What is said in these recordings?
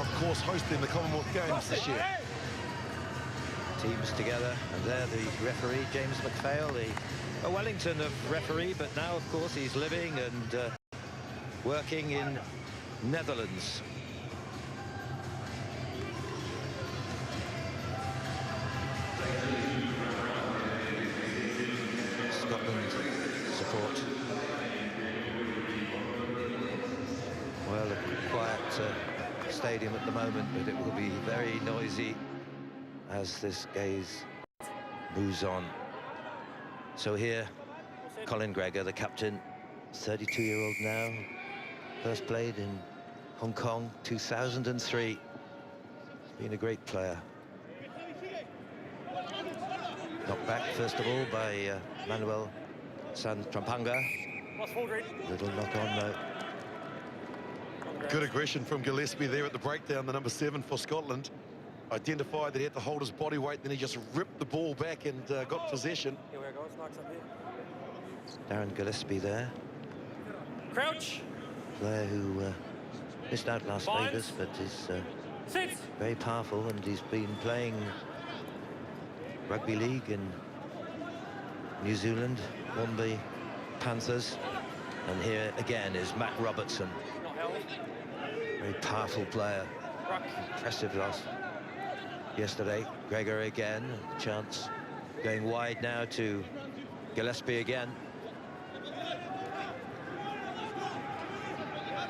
are, of course, hosting the Commonwealth Games this year. Teams together, and there the referee, James McPhail, a Wellington of referee, but now, of course, he's living and working in Netherlands. Scotland support. Well, a quiet stadium at the moment, but it will be very noisy as this gaze moves on. So here, Colin Gregor, the captain, 32-year-old now, first played in Hong Kong, 2003. He's been a great player. Knocked back, first of all, by Manuel Santrampanga. Little knock-on, though. Good aggression from Gillespie there at the breakdown, the number 7 for Scotland. Identified that he had to hold his body weight, then he just ripped the ball back and got possession. Here we go, Snarks up here. Darren Gillespie there. Crouch. Player who missed out Las Vegas, but is very powerful, and he's been playing rugby league in New Zealand, won the Panthers. And here again is Matt Robertson. Very powerful player. Impressive loss yesterday. Gregor again, chance going wide now to Gillespie again.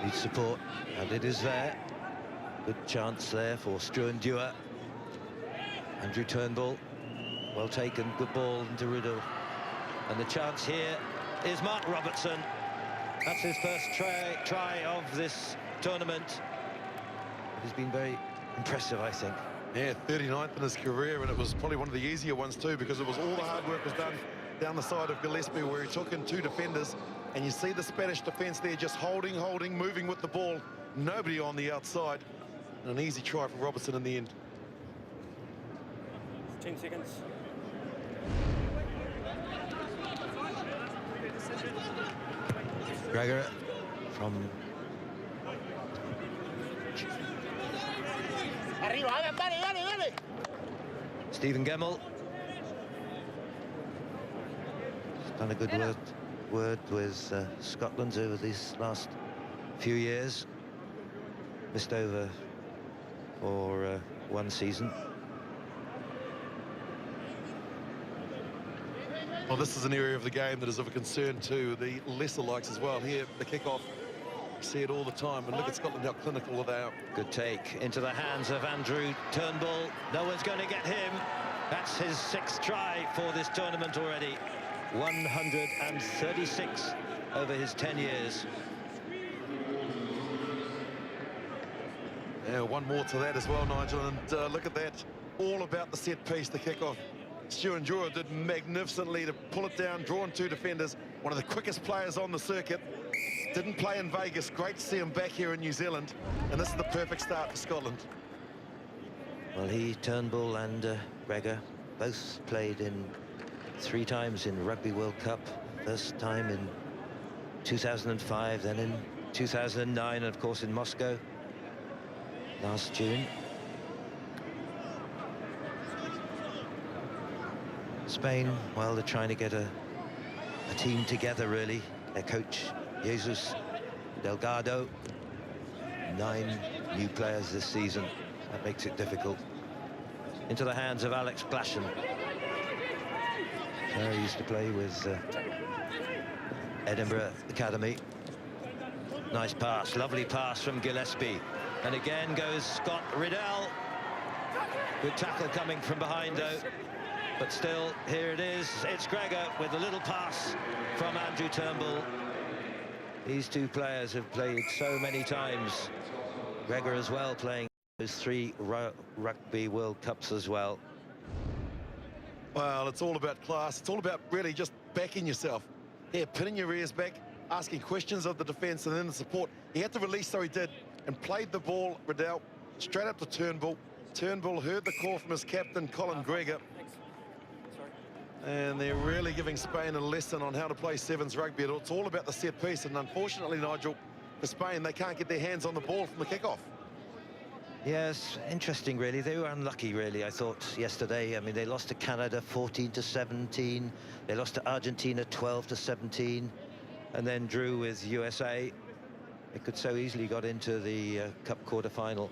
Needs support, and it is there. Good chance there for Struan Dewar. Andrew Turnbull, well taken, good ball into Riddle. And the chance here is Mark Robertson. That's his first try of this tournament. He's been very impressive, I think. Yeah, 39th in his career, and it was probably one of the easier ones too, because it was all the hard work was done down the side of Gillespie, where he took in 2 defenders, and you see the Spanish defence there just holding, moving with the ball. Nobody on the outside. And an easy try for Robertson in the end. 10 seconds. Gregor from Stephen Gemmell. He's done a good word with Scotland over these last few years. Missed over for one season. Well, this is an area of the game that is of a concern to the lesser likes as well. Here, the kickoff, you see it all the time, and look at Scotland, how clinical they are. Good take into the hands of Andrew Turnbull. No one's going to get him. That's his 6th try for this tournament already. 136 over his 10 years. Yeah, one more to that as well, Nigel, and look at that. All about the set piece, the kickoff. Struan Dewar did magnificently to pull it down, drawing 2 defenders. One of the quickest players on the circuit. Didn't play in Vegas. Great to see him back here in New Zealand. And this is the perfect start for Scotland. Well, Turnbull and Gregor both played in 3 times in Rugby World Cup. First time in 2005, then in 2009, and of course in Moscow last June. Spain, well, they're trying to get a team together, really. Their coach, Jesus Delgado. 9 new players this season. That makes it difficult. Into the hands of Alex Glashan. He used to play with Edinburgh Academy. Nice pass, lovely pass from Gillespie. And again goes Scott Riddell. Good tackle coming from behind, though. But still, here it is. It's Gregor with a little pass from Andrew Turnbull. These 2 players have played so many times. Gregor as well, playing those 3 Rugby World Cups as well. Well, it's all about class. It's all about really just backing yourself. Here, pinning your ears back, asking questions of the defence and then the support. He had to release, so he did, and played the ball, Riddell, straight up to Turnbull. Turnbull heard the call from his captain, Colin Gregor. And they're really giving Spain a lesson on how to play sevens rugby. It's all about the set piece, and unfortunately, Nigel, for Spain, they can't get their hands on the ball from the kickoff. Yes, interesting, really. They were unlucky, really, I thought, yesterday. I mean, they lost to Canada 14-17. They lost to Argentina 12-17, and then drew with USA. They could so easily got into the Cup quarter-final.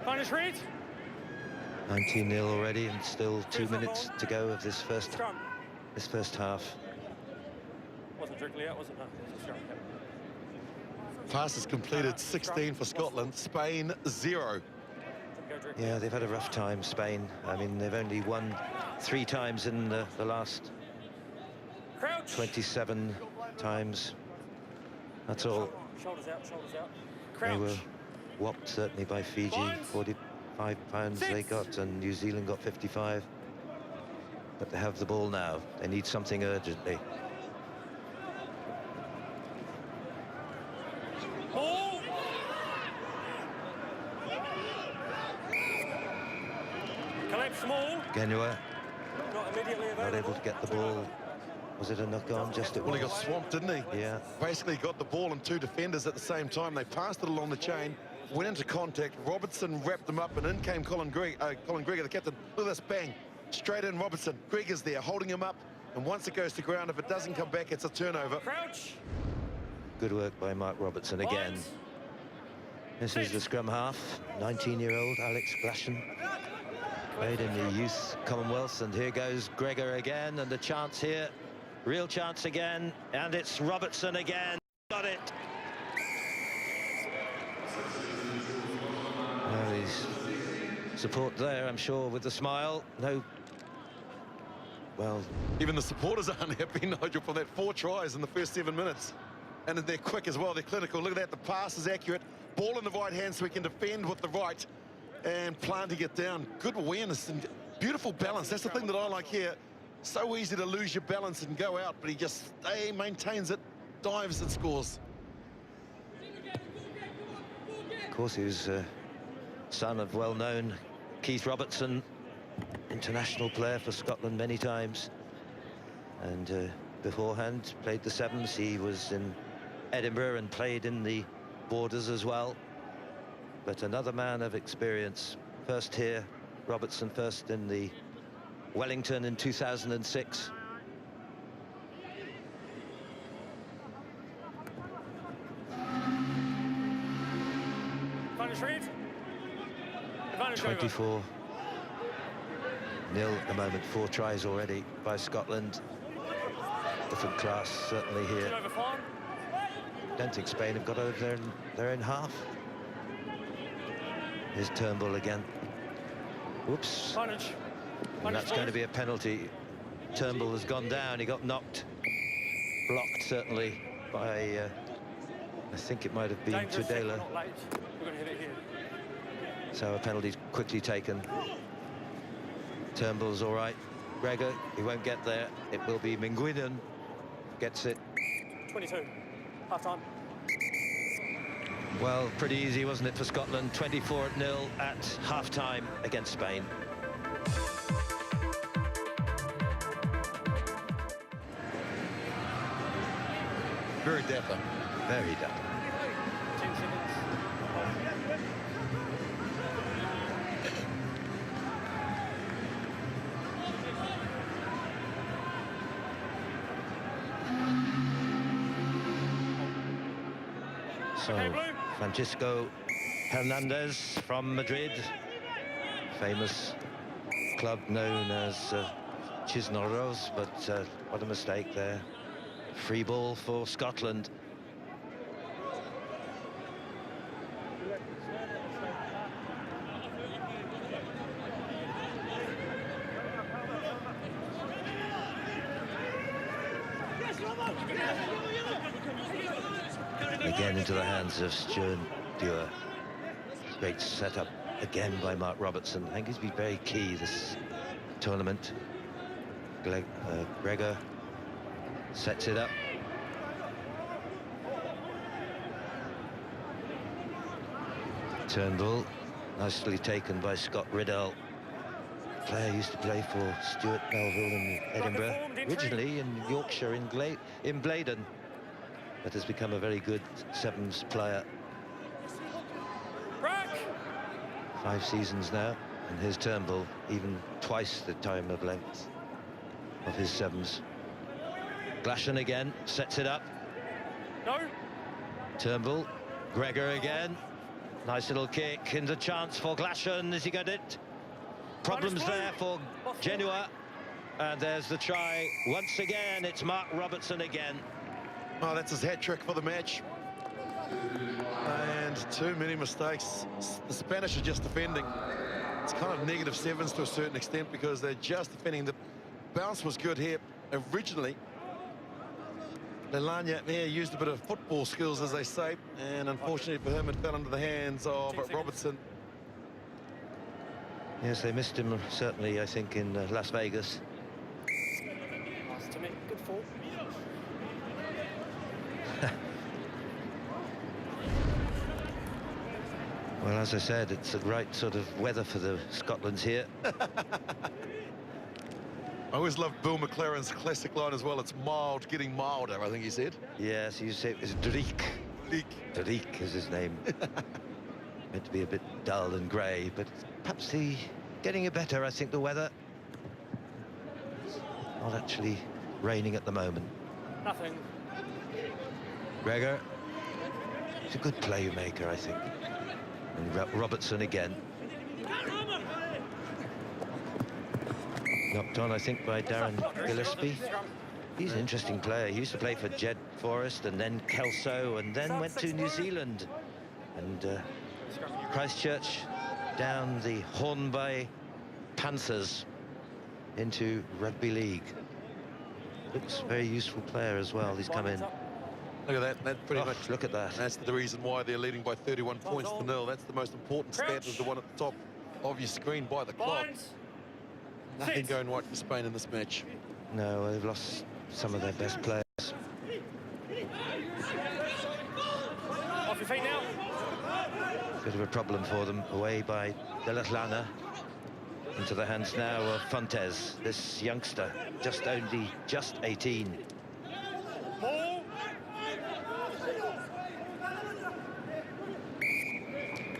Finish read. 19-0 already, and still 2 minutes to go of this first half. Wasn't directly out, wasn't it? No, Passes completed, 16 for Scotland, Spain 0. Yeah, they've had a rough time, Spain. I mean, they've only won 3 times in the last 27 times. That's all. Shoulders out, shoulders out. They were whopped, certainly, by Fiji. 45 pounds they got, and New Zealand got 55. But they have the ball now. They need something urgently. Ball. Collect small. Genua Not immediately available. not able to get the ball. Was it a knock-on? Just it Well, he was. got swamped, didn't he? Yeah. Basically got the ball and 2 defenders at the same time. They passed it along the chain, went into contact. Robertson wrapped them up, and in came Colin Gregor, the captain. Look at this, bang. Straight in, Robertson. Gregor's there, holding him up. And once it goes to ground, if it doesn't come back, it's a turnover. Crouch. Good work by Mark Robertson again. This is the scrum half. 19-year-old Alex Glashan. Played in the Youth Commonwealth, and here goes Gregor again, and the chance here. Real chance again, and it's Robertson again. Got it. Well, he's support there, I'm sure, with the smile. No. Well, Even the supporters aren't happy, Nigel, for that 4 tries in the first 7 minutes. And they're quick as well, they're clinical. Look at that, the pass is accurate. Ball in the right hand so he can defend with the right and planting it down. Good awareness and beautiful balance. That's the thing that I like here. So easy to lose your balance and go out, but he just maintains it, dives and scores. of course, he was son of well-known Keith Robertson, international player for Scotland many times. And beforehand, played the sevens. He was in Edinburgh and played in the borders as well. But another man of experience. First here, Robertson first in the Wellington in 2006. Advantage read. Advantage 24-0 at the moment. 4 tries already by Scotland. Different class certainly here. over 5. Don't think Spain have got over their own half. Here's Turnbull again. Whoops. Advantage. And that's going to be a penalty. Turnbull has gone down. He got knocked. Blocked, certainly, by, I think it might have been Tudela. Not late. We're going to hit it here. So a penalty's quickly taken. Turnbull's all right. Gregor, he won't get there. It will be Minguinan. Gets it. 22. Half time. Well, pretty easy, wasn't it, for Scotland? 24-0 at half-time against Spain. Very dapper. Very dapper. 10 seconds. So, Francisco Hernandez from Madrid, famous club known as Cisneros, but what a mistake there. Free ball for Scotland. Again into the hands of Stuart Dewar. Great setup again by Mark Robertson. I think he's been very key this tournament. Gregor sets it up. Turnbull, nicely taken by Scott Riddell. Player used to play for Stuart Melville in Edinburgh, originally in Yorkshire, in Blaydon. but has become a very good sevens player. Break. 5 seasons now, and here's Turnbull, even twice the time of length of his sevens. Glashan again, sets it up. No. Turnbull, Gregor again. Nice little kick, and a chance for Glashan. Has he got it? Problems there for Genoa. And there's the try. Once again, it's Mark Robertson again. Oh, that's his hat-trick for the match. And too many mistakes. The Spanish are just defending. It's kind of negative sevens to a certain extent because they're just defending. The bounce was good here originally. Lelania here used a bit of football skills, as they say, and unfortunately for him, it fell into the hands of Robertson. Yes, they missed him, certainly, I think, in Las Vegas. Nice to me. Good fall. Well, as I said, it's the right sort of weather for the Scotland's here. I always loved Bill McLaren's classic line as well. It's mild, getting milder, I think he said. Yes, you say it was Dreek. Dreek is his name. Meant to be a bit dull and grey, but perhaps getting it better, I think, the weather. Not actually raining at the moment. Nothing. Gregor. He's a good playmaker, I think. And Robertson again. Knocked on, I think, by Darren Gillespie. He's an interesting player. He used to play for Jed Forest and then Kelso and then went to New Zealand. And Christchurch down the Hornby Panthers into rugby league. Looks a very useful player as well. He's come in. Look at that. That's pretty much. Look at that. That's the reason why they're leading by 31 points to nil. That's the most important stat, is the one at the top of your screen by the clock. Nothing going right for Spain in this match. No, they've lost some of their best players. Off your feet now. Bit of a problem for them, away by De La Llana. Into the hands now of Fontes, this youngster, just 18. Ball.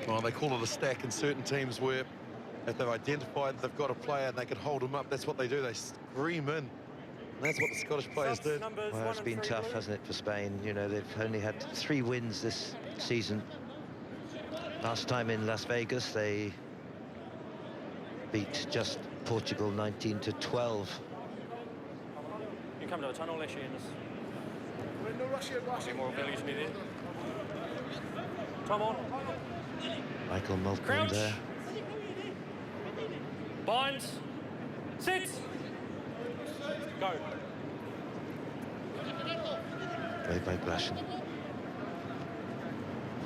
Well, they call it a stack in certain teams where if they've identified they've got a player and they can hold him up, that's what they do. They scream in. And that's what the Scottish players did. Well, it's been tough, hasn't it, for Spain? You know, they've only had 3 wins this season. Last time in Las Vegas, they beat just Portugal 19-12. You can come to the tunnel, let's more village needed. Come on. Michael Mulcahy Crouch. there. Bind. Sit. Go. Played by Glashan.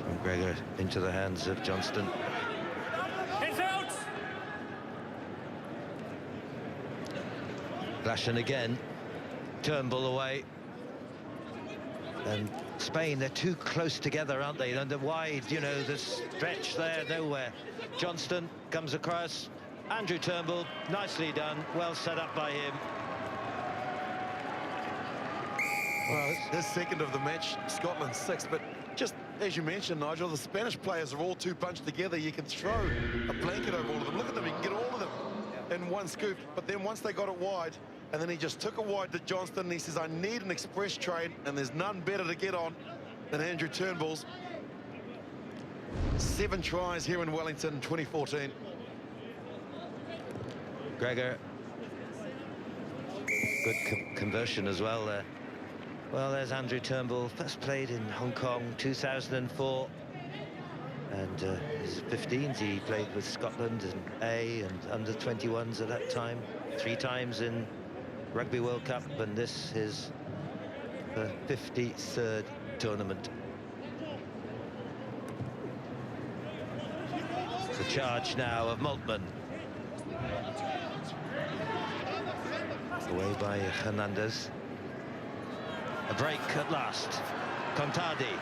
From Gregor into the hands of Johnston. Hands out. Glashan again. Turnbull away. And Spain, they're too close together, aren't they? And the wide, you know, the stretch there, nowhere. Johnston comes across. Andrew Turnbull, nicely done. Well set up by him. Well, his second of the match, Scotland 6th, but just as you mentioned, Nigel, the Spanish players are all too bunched together. You can throw a blanket over all of them. Look at them, you can get all of them in one scoop. But then once they got it wide, and then he just took it wide to Johnston, and he says, I need an express train, and there's none better to get on than Andrew Turnbull's. 7 tries here in Wellington in 2014. Gregor. Good conversion as well there. Well, there's Andrew Turnbull, first played in Hong Kong 2004. And his 15s, he played with Scotland and A and under 21s at that time. 3 times in Rugby World Cup, and this is the 53rd tournament. The charge now of Maltman. Away by Hernandez. A break at last. Contadi.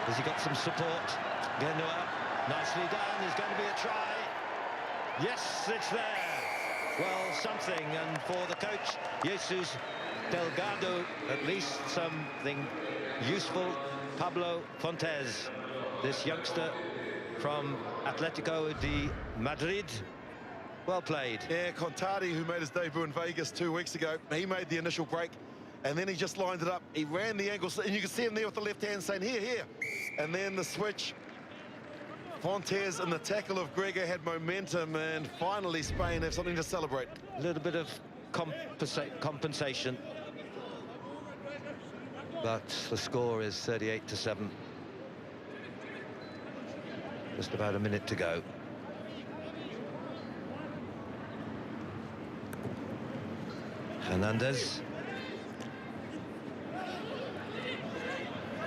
Has he got some support? Genoa, nicely done. There's going to be a try. Yes, it's there. Well, something, and for the coach, Jesus Delgado, at least something useful. Pablo Fontes, this youngster from Atletico de Madrid. Well played. Yeah, Contati, who made his debut in Vegas 2 weeks ago, he made the initial break, and then he just lined it up. He ran the angle, and you can see him there with the left hand saying, here, here. And then the switch. Fontes and the tackle of Gregor had momentum, and finally Spain have something to celebrate. A little bit of compensation. But the score is 38-7. Just about a minute to go. Hernandez.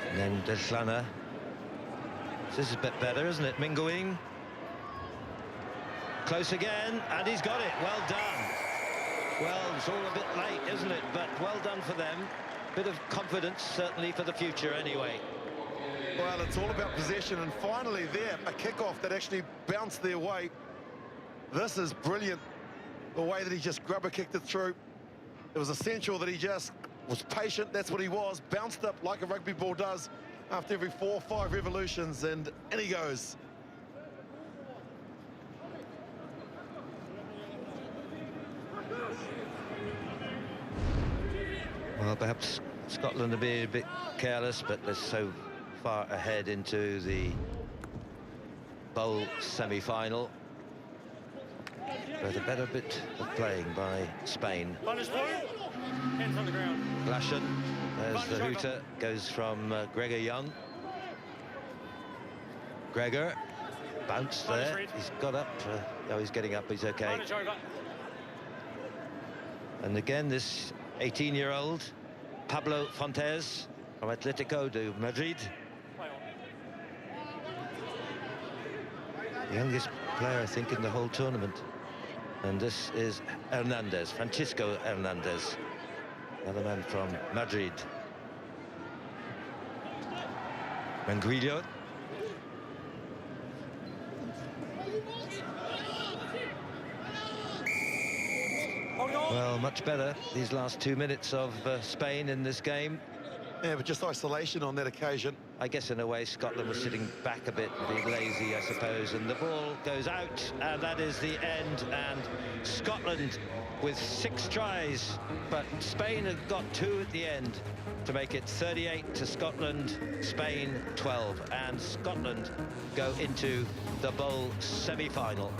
And then Deslana. This is a bit better, isn't it? Minguing. Close again, and he's got it. Well done. Well, it's all a bit late, isn't it? But well done for them. Bit of confidence, certainly, for the future anyway. Well, it's all about possession, and finally there, a kickoff that actually bounced their way. This is brilliant, the way that he just grubber-kicked it through. It was essential that he just was patient, that's what he was, bounced up like a rugby ball does after every 4 or 5 revolutions, and in he goes. Well, perhaps Scotland are being a bit careless, but they're so far ahead into the bowl semi-final. But a better bit of playing by Spain. Hands on the ground. Glashan, there's the hooter, goes from Gregor Young. Gregor, bounced there, he's got up, oh, he's getting up, he's okay. And again, this 18-year-old, Pablo Fontes, from Atletico de Madrid. The youngest player, I think, in the whole tournament. And this is Hernandez, Francisco Hernandez, another man from Madrid. Manguillo. Well, much better these last 2 minutes of Spain in this game. Yeah, but just isolation on that occasion. I guess in a way Scotland was sitting back a bit, being lazy, I suppose, and the ball goes out, and that is the end. And Scotland with 6 tries, but Spain have got 2 at the end to make it 38 to Scotland, Spain 12, and Scotland go into the bowl semi-final.